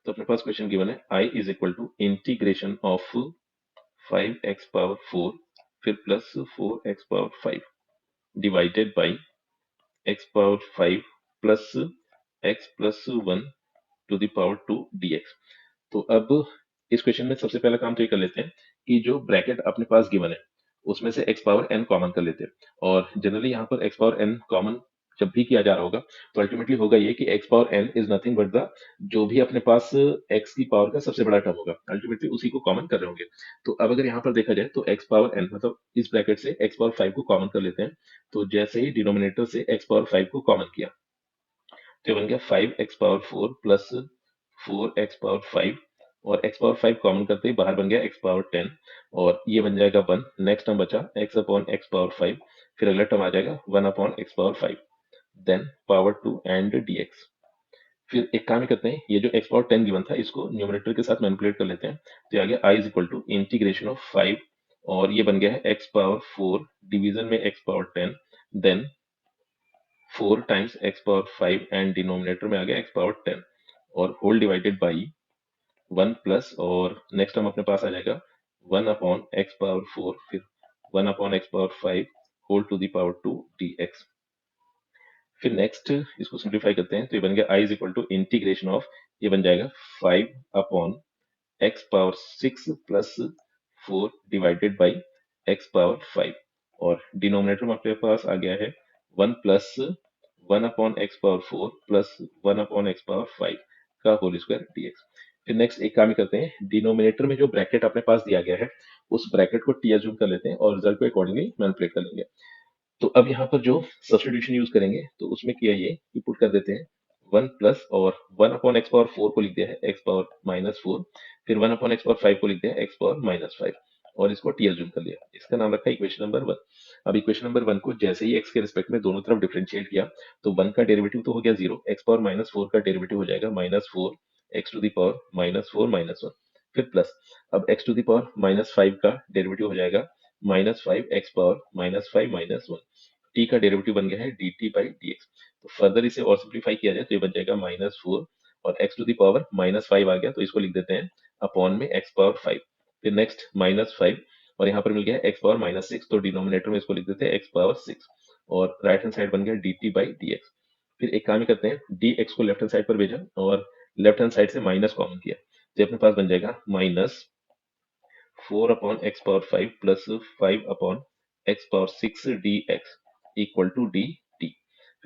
तो अपने पास क्वेश्चन गिवन है I is equal to integration of 5x⁴ फिर plus 4x⁴ divided by x⁴ plus x plus 1 to the power 2 dx। तो अब इस क्वेश्चन में सबसे पहला काम तो ये कर लेते हैं कि जो ब्रैकेट अपने पास गिवन है उसमें से x पावर n कॉमन कर लेते हैं। और जनरली यहाँ पर x पावर n कॉमन जब भी किया जा रहा होगा तो अल्टीमेटली होगा ये कि x power n is nothing but the जो भी अपने पास x की पावर का सबसे बड़ा टर्म होगा अल्टीमेटली उसी को कॉमन कर रहे होंगे। तो अब अगर यहाँ पर देखा जाए तो x पावर n मतलब इस ब्रैकेट से x पावर 5 को कॉमन कर लेते हैं। तो जैसे ही डिनोमिनेटर से x पावर 5 को कॉमन किया तो ये बन गया 5x⁴ प्लस 4x⁴ और x⁴ कॉमन करते ही बाहर बन गया x⁻10 और ये बन जाएगा 1। नेक्स्ट टर्म बचा x/x⁴ फिर अगला टर्म आ जाएगा 1/x⁴ then power 2 and dx। फिर एक काम ही करते हैं ये जो x⁻10 गिवन था इसको न्यूमरेटर के साथ मैनिपुलेट कर लेते हैं। तो ये आ गया I is equal to integration of 5 और ये बन गया है x⁻4 डिवीजन में x⁻10 then 4 times x⁻5 and denominator में आ गया x⁻10 और होल डिवाइडेड बाई 1 प्लस और नेक्स्ट टर्म अपने पास आ जाएगा 1/x⁻4 फिर 1/x⁻5 whole to the power 2 dx। फिर नेक्स्ट इसको सिंप्लीफाई करते हैं तो ये बन गया I is equal to integration of ये बन जाएगा 5/x⁻6 plus 4 divided by x⁻5 और डिनोमिनेटर में अपने पास आ गया है 1 प्लस 1/x⁻4 प्लस 1/x⁻5 का होल स्क्वायर dx। फिर नेक्स्ट एक काम ही करते हैं डिनोमिनेटर में जो ब्रैकेट अपने पास दिया गया है उस ब्रैकेट को टी एज्यूम कर लेते हैं और रिजल्ट को अकॉर्डिंगली मैनिपुलेट कर लेंगे। तो अब यहाँ पर जो सब्स्टिट्यूशन यूज करेंगे तो उसमें किया ये कि पुट कर देते हैं 1 प्लस और 1/x⁴ को लिख दिया है x⁻⁻4 फिर 1/x⁴ को लिख दिया है x⁻⁻5 और इसको टी एज्यूम कर लिया। इसका नाम रखा इक्वेशन नंबर 1। अब इक्वेशन नंबर 1 को जैसे ही x के रिस्पेक्ट में दोनों तरफ डिफरेंशिएट किया तो 1 का डेरिवेटिव तो हो गया 0, x⁻⁻4 का डेरिवेटिव हो जाएगा -4 x⁻⁻1 फिर प्लस अब x⁻⁻5 का डेरिवेटिव हो जाएगा -5x⁻⁻5 t का डेरिवेटिव बन गया है dt बाई dx। तो फर्दर इसे और सिंप्लीफाई किया जाए तो ये बन जाएगा -4 और x⁻⁻5 आ गया तो इसको लिख देते हैं अपॉन में x⁻5 फिर नेक्स्ट -5 और यहाँ पर मिल गया x⁻6 तो डिनोमिनेटर में इसको लिख देते हैं x⁻6 और राइट हैंड साइड बन गया dt बाई dx। फिर एक काम ही करते हैं dx को लेफ्ट हैंड साइड पर भेजा और लेफ्ट हैंड साइड से माइनस कॉमन किया तो ये अपने पास बन जाएगा -4/x⁻5 plus 5/x⁻6 dx equal to dt।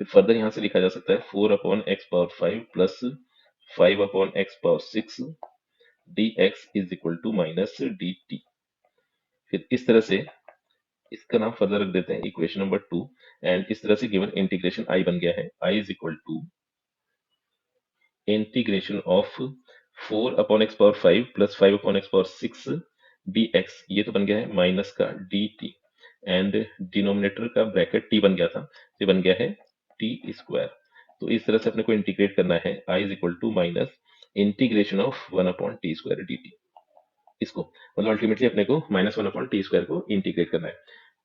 फिर फर्दर यहाँ से लिखा जा सकता है 4/x⁻5 plus 5/x⁻6 dx is equal to -dt। फिर इस तरह से इसका नाम फर्दर रख देते हैं इक्वेशन नंबर 2 एंड इस तरह से गिवन इंटीग्रेशन I बन गया है I is equal to integration of 4/x⁻5 plus 5/x⁻6 dx ये तो बन गया है माइनस का dt एंड डिनोमिनेटर का ब्रैकेट t बन गया था ये बन गया है t स्क्वायर। तो इस तरह से अपने को इंटीग्रेट करना है I is equal to minus integration of 1/t² dt इसको मतलब अल्टीमेटली अपने को -1/t² को इंटीग्रेट करना है।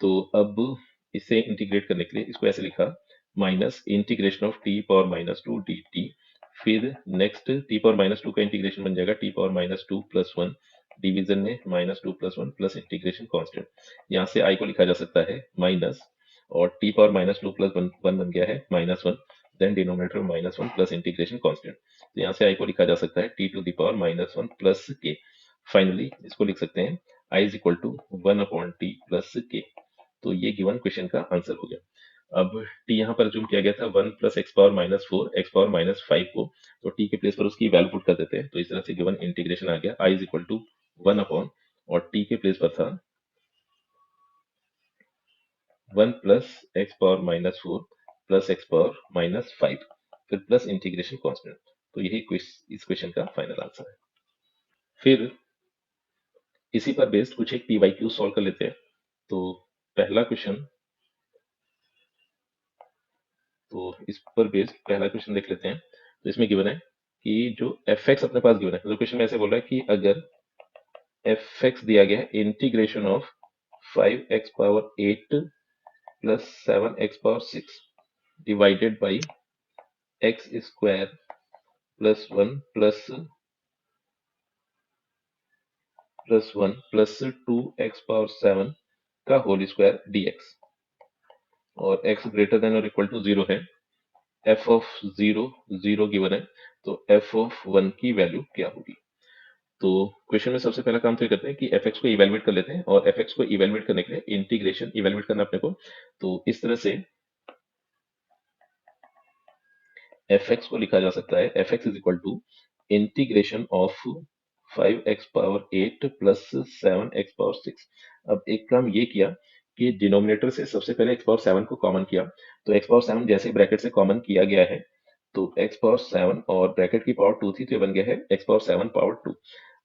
तो अब इसे इंटीग्रेट करने के लिए इसको ऐसे लिखा minus integration of t⁻2 dt फिर नेक्स्ट t⁻2 का इंटीग्रेशन बन जाएगा t⁻2 प्लस 1 डिवीजन में -2 प्लस 1 प्लस इंटीग्रेशन कांस्टेंट यहाँ से I को लिखा जा सकता है माइनस और t⁻2 प्लस 1 बन गया है -1 देन डिनोमिनेटर में -1 प्लस इंटीग्रेशन कांस्टेंट तो यहाँ से I को लिखा जा सकता है t⁻⁻1 प्लस k। फाइनली इसको लिख सकते हैं I is equal to 1/t plus k। तो ये गिवन क्वेश्चन का आंसर हो गया। अब t यहाँ पर अज्यूम किया गया था 1 प्लस x⁻⁻4 x⁻⁻5 को तो t के प्लेस पर उसकी वैल्यू पुट कर देते हैं तो इस तरह से गिवन इंटीग्रेशन आ गया I is equal to 1 upon और t के प्लेस पर था 1 प्लस x⁻⁻4 प्लस x⁻⁻5 फिर प्लस इंटीग्रेशन कांस्टेंट। तो यही इस क्वेश्चन का फाइनल आंसर है। फिर इसी पर बेस्ड कुछ एक PYQ सॉल्व कर लेते हैं। तो पहला क्वेश्चन तो इस पर बेस्ड पहला क्वेश्चन देख लेते हैं। तो इसमें गिवन है कि जो fx अपने पास गिवन है तो क्वेश्चन में ऐसे बोल रहा है कि अगर fx दिया गया है integration of 5x⁸ plus 7x⁶ divided by x² plus 1 plus plus 1 plus 2x⁴ का होल स्क्वायर dx, और x ग्रेटर देन और इक्वल टू 0 है, f ऑफ 0 0 गिवन है, तो f ऑफ 1 की वैल्यू क्या होगी। तो क्वेश्चन में सबसे पहला काम तो ये करते हैं कि fx को इवेलुएट कर लेते हैं, और fx को इवेलुएट करने के लिए इंटीग्रेशन इवेलुएट करना अपने को। तो इस तरह से fx को लिखा जा सकता है, fx is equal to integration of 5x⁴ plus 7x⁴। अब एक काम ये किया कि डिनोमिनेटर से सबसे पहले x⁴ को कॉमन किया, तो x⁴ जैसे ब्रैकेट से कॉमन किया गया है, तो x⁴ और ब्रैकेट की पावर 2 थी, तो ये बन गया है x⁴ पावर 2।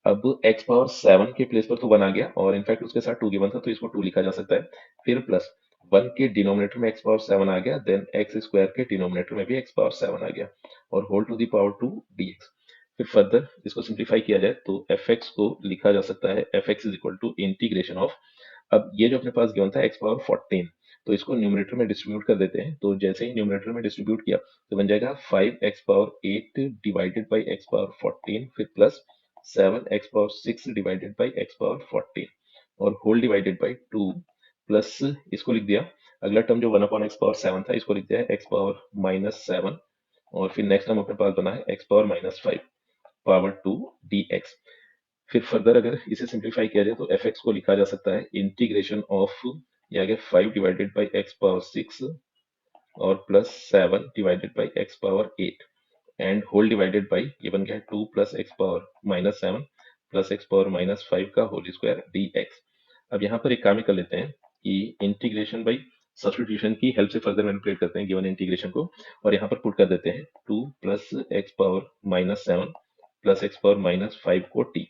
अब x⁴ के प्लेस पर तो 1 आ गया, और इनफैक्ट उसके साथ 2 गिवन था, तो इसको 2 लिखा जा सकता है। फिर प्लस 1 के डिनोमिनेटर में x⁴ आ गया, देन x स्क्वायर के डिनोमिनेटर में भी x⁴ आ गया, और whole to the power 2 dx। फिर फर्दर इसको सिंप्लीफाई किया जाए तो fx को लिखा जा सकता है, fx is equal to integration of, अब ये जो अपने पास गिवन था x⁴ तो इसको न्यूमरेटर में डिस्ट्रीब्यूट कर देते हैं। तो जैसे ही न्यूमरेटर में डिस्ट्रीब्यूट किया तो बन जाएगा 5x⁴ डिवाइडेड बाई x⁴, फिर plus 7x⁴ divided by x⁴, और होल डिवाइडेड बाई 2, प्लस इसको लिख दिया, अगला टर्म जो 1/x⁴ था इसको लिख दिया है x⁻⁻7, और फिर नेक्स्ट टर्म अपने पास बना है x⁻⁻5 पावर 2 dx। फिर फर्दर अगर इसे सिंप्लीफाई किया जाए तो fx को लिखा जा सकता है इंटीग्रेशन ऑफ, ये आ गया 5 डिवाइडेड बाई x⁻6 और plus 7 divided by x⁻8, and whole divided by, ये बन गया है 2 प्लस x⁻7 प्लस x⁻5 का होल स्क्वायर dx। अब यहाँ पर एक काम ही कर लेते हैं कि इंटीग्रेशन बाई सब्स्टिट्यूशन की हेल्प से फर्दर मैनिपुलेट करते हैं गिवन इंटीग्रेशन को, और यहाँ पर पुट कर देते हैं 2 प्लस x⁻7 प्लस x⁻5 को t,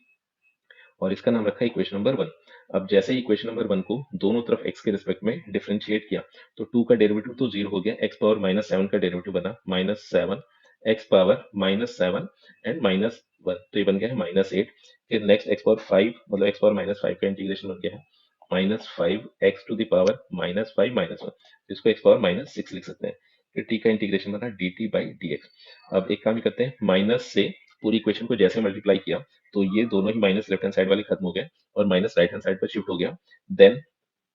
और इसका नाम रखा है इक्वेशन नंबर 1। अब जैसे ही इक्वेशन नंबर 1 को दोनों तरफ x के रिस्पेक्ट में डिफरेंशिएट किया तो 2 का डेरिवेटिव तो 0 हो गया, x⁻⁻7 का डेरिवेटिव बना -7 x⁻⁻7 एंड -1, तो ये बन गया है -8। फिर नेक्स्ट x⁻5 मतलब x⁻⁻5 का इंटीग्रेशन बन गया है -5x⁻⁻1, इसको x⁻⁻6 लिख सकते हैं। फिर t का इंटीग्रेशन बना dt/dx। अब एक काम ही करते हैं, माइनस से पूरी इक्वेशन को जैसे मल्टीप्लाई किया तो ये दोनों ही माइनस लेफ्ट हैंड साइड वाले खत्म हो गए और माइनस राइट हैंड साइड पर शिफ्ट हो गया। देन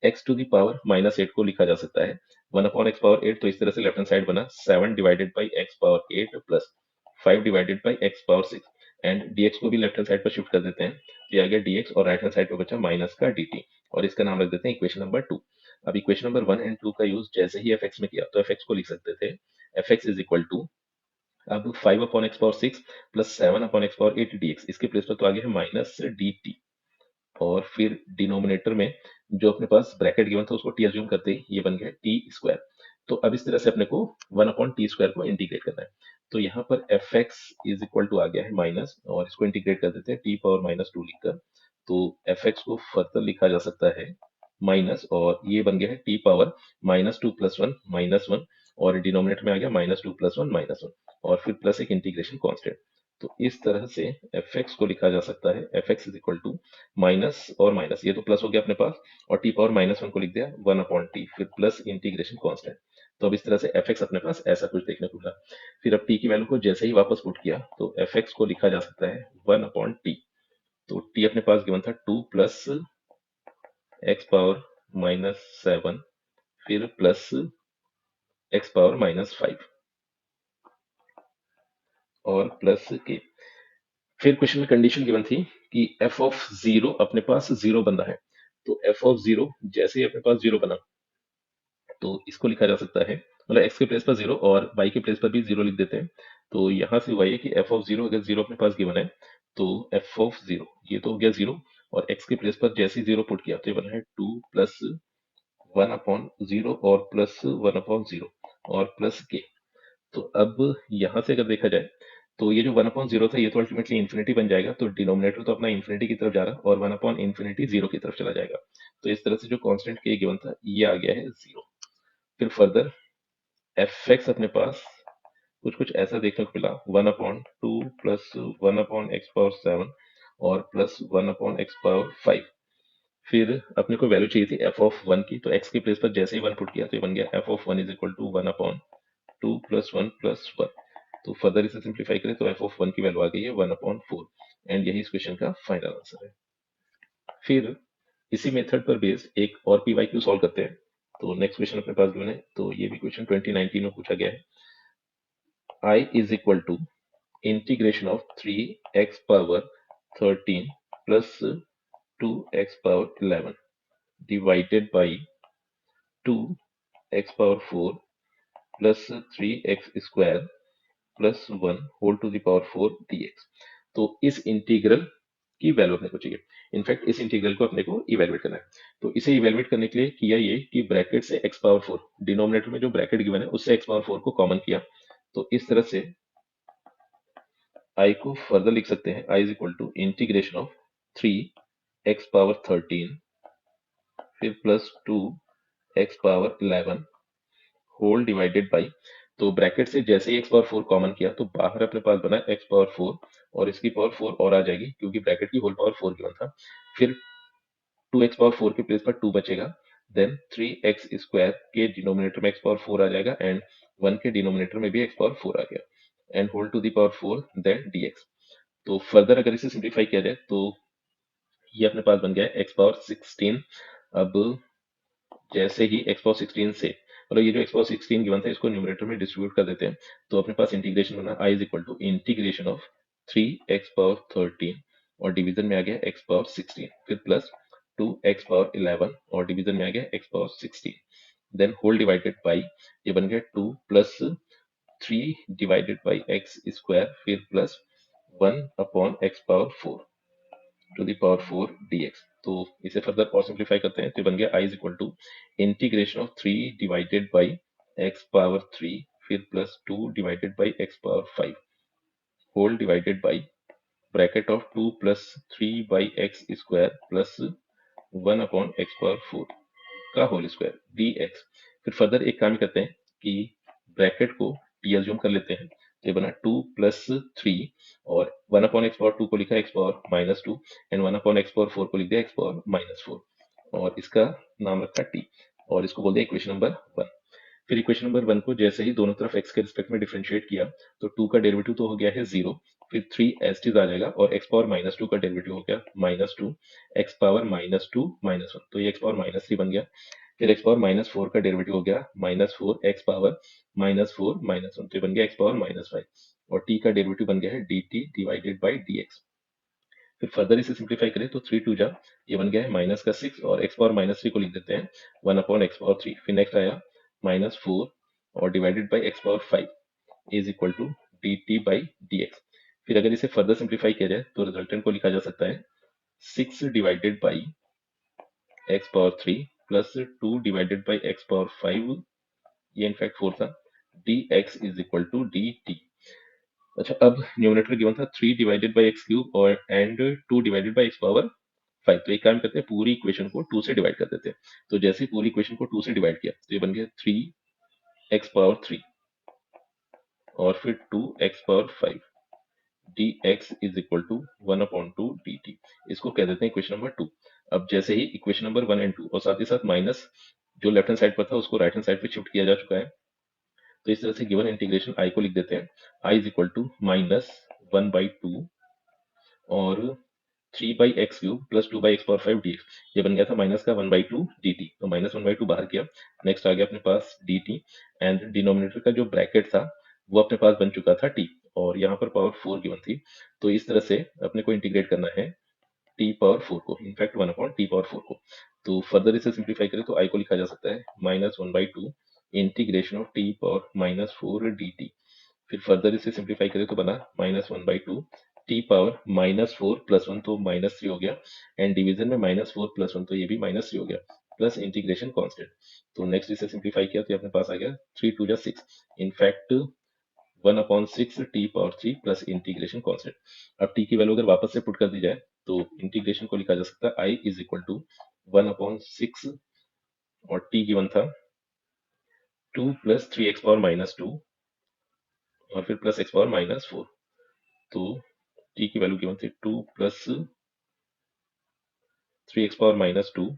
x⁻⁻8 को लिखा जा सकता है 1/x⁻8, तो इस तरह से लेफ्ट हैंड साइड बना 7 divided by x⁻8 plus 5 divided by x⁻6, and dx को भी लेफ्ट हैंड साइड पर शिफ्ट कर देते हैं, तो ये आ गया dx, और राइट हैंड साइड पर बचा माइनस का dt, और इसका नाम रख देते हैं इक्वेशन नंबर 2। अब इक्वेशन नंबर 1 एंड 2 का यूज जैसे ही fx में किया तो fx को लिख सकते थे, fx इज इक्वल टू, अब 5/x⁴ प्लस 7/x⁴ dx, इसके प्लेस पर तो आ गया है माइनस dt, और फिर डिनोमिनेटर में जो अपने पास ब्रैकेट गिवन था उसको टी अज्यूम करते ही ये बन गया टी स्क्वायर। तो अब इस तरह से अपने को 1/t² को इंटीग्रेट करना है, तो यहाँ पर fx इज इक्वल टू आ गया है माइनस, और इसको इंटीग्रेट कर देते हैं t⁻⁻2 लिखकर, तो fx को फर्दर लिखा जा सकता है माइनस, और ये बन गया है t⁻⁻2 प्लस 1 -1, और डिनोमिनेटर में आ गया -2 प्लस 1 -1, और फिर प्लस एक इंटीग्रेशन कांस्टेंट। तो इस तरह से fx को लिखा जा सकता है, fx is equal to minus और माइनस, ये तो प्लस हो गया अपने पास, और t⁻⁻1 को लिख दिया 1/t, फिर प्लस इंटीग्रेशन कांस्टेंट। तो अब इस तरह से fx अपने पास ऐसा कुछ देखने को मिला। फिर अब t की वैल्यू को जैसे ही वापस पुट किया तो fx को लिखा जा सकता है 1/t, तो t अपने पास गिवन था 2 प्लस x⁻⁻7 फिर प्लस x⁻⁻5 और प्लस k। फिर क्वेश्चन में कंडीशन गिवन थी कि f ऑफ 0 अपने पास 0 बन रहा है, तो f ऑफ 0 जैसे ही अपने पास 0 बना तो इसको लिखा जा सकता है, मतलब x के प्लेस पर 0 और y के प्लेस पर भी 0 लिख देते हैं। तो यहाँ से हुआ ये कि f ऑफ 0 अगर 0 अपने पास गिवन है तो f ऑफ 0 ये तो हो गया 0, और x के प्लेस पर जैसे ही 0 पुट किया तो ये बना है 2 प्लस 1/0 और प्लस 1/0 और प्लस k। तो अब यहाँ से अगर देखा जाए तो ये जो 1/0 था ये तो अल्टीमेटली इन्फिनिटी बन जाएगा, तो डिनोमिनेटर तो अपना इन्फिनिटी की तरफ जा रहा है और 1/∞ 0 की तरफ चला जाएगा, तो इस तरह से जो कांस्टेंट k गिवन था ये आ गया है 0। फिर फर्दर fx अपने पास कुछ कुछ ऐसा देखने को मिला 1/2 प्लस 1/x⁻7 और प्लस 1/x⁻5। फिर अपने को वैल्यू चाहिए थी f ऑफ 1 की, तो x के प्लेस पर जैसे ही 1 पुट किया तो ये बन गया f of 1 is equal to 1/2 plus 1 plus 1। तो फर्दर इसे सिंप्लीफाई करें तो f ऑफ 1 की वैल्यू आ गई है 1/4, एंड यही इस क्वेश्चन का फाइनल आंसर है। फिर इसी मेथड पर बेस्ड एक और PYQ सॉल्व करते हैं। तो नेक्स्ट क्वेश्चन अपने पास गिवन है, तो ये भी क्वेश्चन 2019 में पूछा गया है। I is equal to integration of 3x power 13 plus 2x power 11 divided by 2x power 4 plus 3x square plus 1 whole to the power 4 dx। तो इस इंटीग्रल की वैल्यू अपने को चाहिए। इनफैक्ट इस इंटीग्रल को अपने को इवेलुएट करना है। तो इसे इवेलुएट करने के लिए किया ये कि ब्रैकेट से x पावर 4, डिनोमिनेटर में जो ब्रैकेट गिवन है उससे x पावर 4 को कॉमन किया। तो इस तरह से I को फर्दर लिख सकते हैं, I is equal to integration of 3x power 13 फिर plus 2x power 11 whole divided by, तो ब्रैकेट से जैसे ही x पावर 4 कॉमन किया तो बाहर अपने पास बना x पावर 4 और इसकी पावर 4 और आ जाएगी क्योंकि ब्रैकेट की होल पावर 4 गिवन था। फिर 2x पावर 4 के प्लेस पर 2 बचेगा, देन 3x स्क्वायर के डिनोमिनेटर में x पावर 4 आ जाएगा एंड 1 के डिनोमिनेटर में भी x पावर 4 आ गया and whole to the power 4 then dx। तो फर्दर अगर इसे सिंप्लीफाई किया जाए तो ये अपने पास बन गया है x पावर 16। अब जैसे ही x पावर 16 से मतलब ये जो x पावर 16 गिवन था इसको न्यूमरेटर में डिस्ट्रीब्यूट कर देते हैं, तो अपने पास इंटीग्रेशन बना I is equal to integration of 3x power 13 और डिवीजन में आ गया x पावर 16 फिर प्लस 2x पावर 11 और डिवीजन में आ गया x power 16 then whole divided by, ये बन गया 2 plus 3 divided by x square फिर plus 1 upon x power 4 to the power 4 dx। तो इसे फर्दर और सिंप्लीफाई करते हैं तो ये बन गया I is equal to integration of 3 divided by x power 3 फिर plus 2 divided by x power 5 whole divided by bracket of 2 plus 3 by x square plus 1 upon x power 4 का होल स्क्वायर dx। फिर further एक काम करते हैं कि bracket को T assume कर लेते हैं, तो ये बना 2 प्लस 3 और 1 अपॉन एक्स पावर 2 को लिखा x power minus 2 and 1 upon x power 4 को लिख दिया एक्स पावर माइनस 4 और इसका नाम रखा टी और इसको बोल दिया इक्वेशन नंबर 1। फिर इक्वेशन नंबर 1 को जैसे ही दोनों तरफ x के रिस्पेक्ट में डिफरेंशिएट किया तो 2 का डेरिवेटिव तो हो गया है 0, फिर 3 एस टीज आ जाएगा और x पावर माइनस 2 का डेरिवेटिव हो गया minus 2 x power minus 2 minus 1, तो ये x पावर माइनस 3 बन गया। फिर x पावर माइनस 4 का डेरिवेटिव हो गया minus 4 x power minus 4 minus 1, तो ये बन गया x पावर माइनस 5 और t का डेरिवेटिव बन गया है dt डिवाइडेड बाई dx। फिर फर्दर इसे सिंप्लीफाई करें तो 3 टू जा, ये बन गया है माइनस का 6 और x पावर माइनस 3 को लिख देते हैं 1 अपॉन एक्स पावर 3। फिर नेक्स्ट आया माइनस 4 और divided by x power 5 is equal to d t by d x. फिर अगर इसे फर्दर सिंप्लीफाई किया जाए तो रिजल्टेंट को लिखा जा सकता है 6 divided by x power 3 plus 2 divided by x power 5, ये इनफैक्ट 4 था, d x is equal to d t. अच्छा, अब न्यूमरेटर गिवन था 3 डिवाइडेड बाई एक्स क्यूब और and 2 divided by x power 5। तो एक काम करते हैं पूरी इक्वेशन को 2 से डिवाइड कर देते हैं। तो जैसे ही पूरी इक्वेशन को 2 से डिवाइड किया तो ये बन गया 3 एक्स पावर 3 और फिर 2 x power 5 d x is equal to 1 upon 2 d t. इसको कह देते हैं इक्वेशन नंबर 2। अब जैसे ही इक्वेशन नंबर 1 एंड 2 और साथ ही साथ माइनस जो लेफ्ट हैंड साइड पर था उसको राइट हैंड साइड पे शिफ्ट किया जा चुका है, तो इस तरह से गिवन इंटीग्रेशन आई को लिख देते हैं I is equal to minus 1/2 और 3/x cube plus 2/x power 5 d x. ये बन गया था माइनस का 1/2 डी टी, तो माइनस 1/2 बाहर किया। नेक्स्ट आ गया अपने पास डी टी एंड डिनोमिनेटर का जो ब्रैकेट था वो अपने पास बन चुका था टी और यहाँ पर पावर 4 गिवन थी, तो इस तरह से अपने को इंटीग्रेट करना है टी पावर 4 को, इनफैक्ट 1 अपॉन टी पावर 4 को। तो फर्दर इसे सिंप्लीफाई करें तो आई को लिखा जा सकता है minus 1/2 integration of t power minus 4 D T. फिर फर्दर इसे सिंप्लीफाई करें तो बना minus 1/2 T power minus 4 plus 1 तो माइनस 3 हो गया एंड डिवीजन में माइनस 4 प्लस 1 तो ये भी माइनस 3 हो गया प्लस इंटीग्रेशन कांस्टेंट। तो नेक्स्ट इसे सिंप्लीफाई किया तो ये अपने पास आ गया 3 टू जा 6, in fact 1/6 T power 3 plus integration constant. अब टी की वैल्यू अगर वापस से पुट कर दी जाए तो इंटीग्रेशन को लिखा जा सकता है आई इज इक्वल टू 1/6 और टी गिवन था 2 प्लस 3x पावर -2 और फिर प्लस एक्स पावर -4। तो टी की वैल्यू गिवन थी 2 plus 3x power -2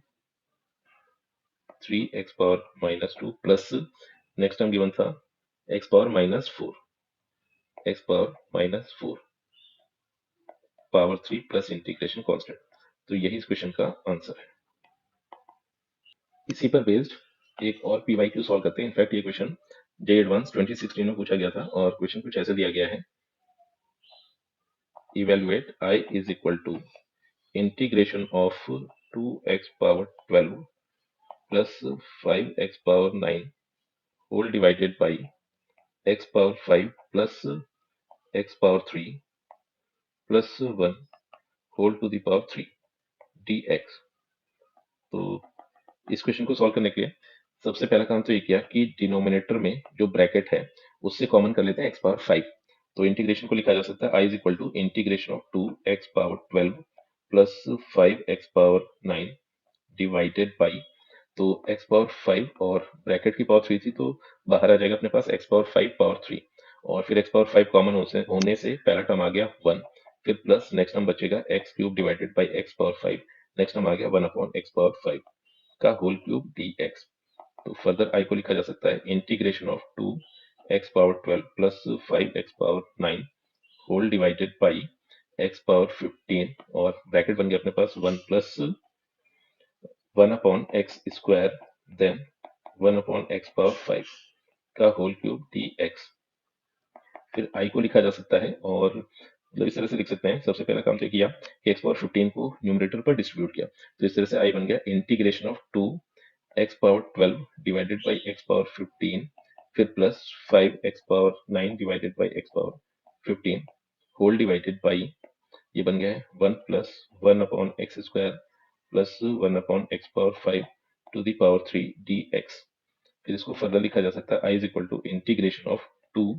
3x power -2 plus next term given था x power -4 x power -4 power 3 plus integration constant. तो यही इस क्वेश्चन का आंसर है। इसी पर बेस्ड एक और PYQ सॉल्व करते हैं। इनफैक्ट ये क्वेश्चन जे एडवांस 2016 में पूछा गया था और क्वेश्चन कुछ ऐसे दिया गया है, evaluate I is equal to integration of 2x power 12 plus 5x power 9 whole divided by x power 5 plus x power 3 plus 1 whole to the power 3 dx। तो इस क्वेश्चन को सॉल्व करने के लिए सबसे पहला काम तो ये किया कि डिनोमिनेटर में जो ब्रैकेट है उससे कॉमन कर लेते हैं x पावर 5। तो इंटीग्रेशन को लिखा जा सकता है I is equal to integration of 2x power 12 plus 5x power 9 divided by, तो x पावर 5 और ब्रैकेट की पावर 3 थी तो बाहर आ जाएगा अपने पास x पावर 5 पावर 3, और फिर x पावर 5 कॉमन होने से पहला टर्म आ गया 1, फिर प्लस नेक्स्ट टर्म बचेगा x cube divided by x power 5, next term आ गया 1 अपॉन x पावर 5 का होल क्यूब dx। तो फर्दर I को लिखा जा सकता है integration of 2x power 12 plus 5x power 9 whole divided by x power 15, और ब्रैकेट बन गया अपने पास 1 plus 1 upon x square then 1 upon x power 5 का होल क्यूब dx। फिर I को लिखा जा सकता है और मतलब इस तरह से लिख सकते हैं। सबसे पहला काम तो किया कि x पावर 15 को न्यूमरेटर पर डिस्ट्रीब्यूट किया, तो इस तरह से I बन गया integration of 2x power 12 divided by x power 15 फिर plus 5x power 9 divided by x power 15 whole divided by, ये बन गया है 1 plus 1 upon x square plus 1 upon x power 5 to the power 3 dx। फिर इसको further लिखा जा सकता है I is equal to integration of 2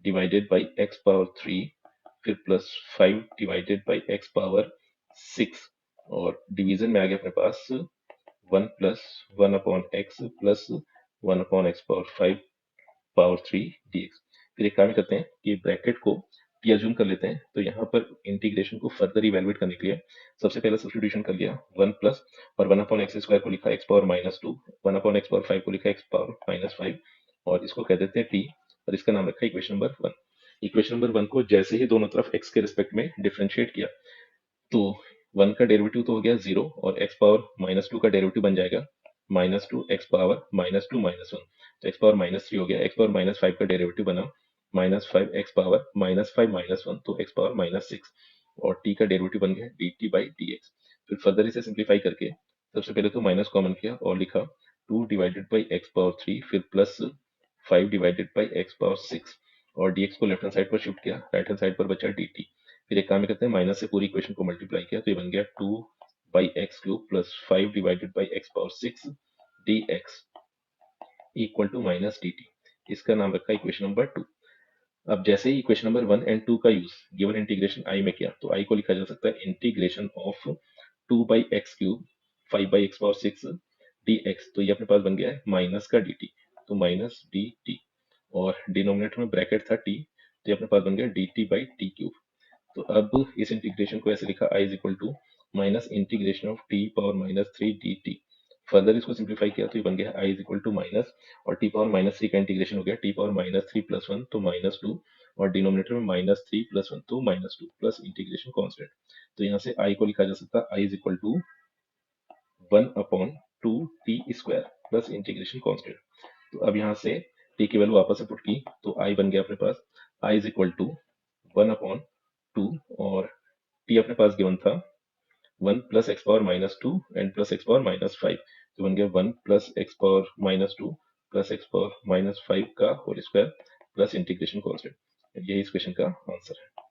divided by x power 3 फिर plus 5 divided by x power 6, और डिवीजन में आ गया अपने पास 1 plus 1 upon x plus 1 upon x power 5 power 3 dx। फिर एक काम करते हैं कि ब्रैकेट को टी अज्यूम कर लेते हैं, तो यहाँ पर इंटीग्रेशन को फर्दर इवेलुएट करने के लिए सबसे पहले सब्स्टिट्यूशन कर लिया 1 प्लस और 1 अपॉन एक्स स्क्वायर को लिखा x power -2, 1 upon x power 5 को लिखा एक्स पावर -5, और इसको कह देते हैं टी, और इसका नाम रखा इक्वेशन नंबर 1। इक्वेशन नंबर 1 को जैसे ही दोनों तरफ x के रिस्पेक्ट में डिफरेंशिएट किया तो 1 का डेरिवेटिव तो हो गया 0 और x पावर -2 का डेरिवेटिव बन जाएगा -2 x पावर -2 -1, तो x पावर -3 हो गया। x पावर -5 का डेरिवेटिव बना -5 x पावर -5 -1, तो x पावर -6, और t का डेरिवेटिव बन गया dt बाई dx। फिर फर्दर इसे सिंप्लीफाई करके सबसे पहले तो माइनस कॉमन किया और लिखा 2 डिवाइडेड बाई एक्स पावर 3 फिर plus 5 divided by x power 6, और dx को लेफ्ट हैंड साइड पर शिफ्ट किया, राइट हैंड साइड पर बचा dt। फिर एक काम करते हैं माइनस से पूरी इक्वेशन को मल्टीप्लाई किया, तो ये बन गया 2 by x cube plus 5 divided by x power 6 dx equal to minus dt। इसका नाम रखा इक्वेशन नंबर 2। अब जैसे ही इक्वेशन नंबर 1 एंड 2 का यूज गिवन इंटीग्रेशन I में किया, तो I को लिखा जा सकता है integration of 2 by x cube 5 by x power 6 dx। तो ये अपने पास बन गया है माइनस का dt, तो माइनस dt, और डिनोमिनेटर में ब्रैकेट था t, तो ये अपने पास बन गया dt बाई टी क्यूब। तो अब इस इंटीग्रेशन को ऐसे लिखा I is equal to minus integration of t power -3 dt। Further इसको सिंप्लीफाई किया तो ये बन गया I is equal to minus, और टी पावर -3 का इंटीग्रेशन हो गया टी पावर -3 प्लस 1 तो -2, और डिनोमिनेटर में -3 प्लस 1 तो -2 प्लस इंटीग्रेशन कांस्टेंट। तो यहाँ से I को लिखा जा सकता है I is equal to 1 upon 2 t square plus integration constant. तो अब यहाँ से t की वैल्यू वापस से पुट की तो I बन गया अपने पास I is equal to 1 upon 2, और t अपने पास गिवन था 1 plus x power -2 and plus x power -5, तो बन गया 1 plus x power -2 plus x power -5 का whole square plus integration constant. यही इस क्वेश्चन का आंसर है।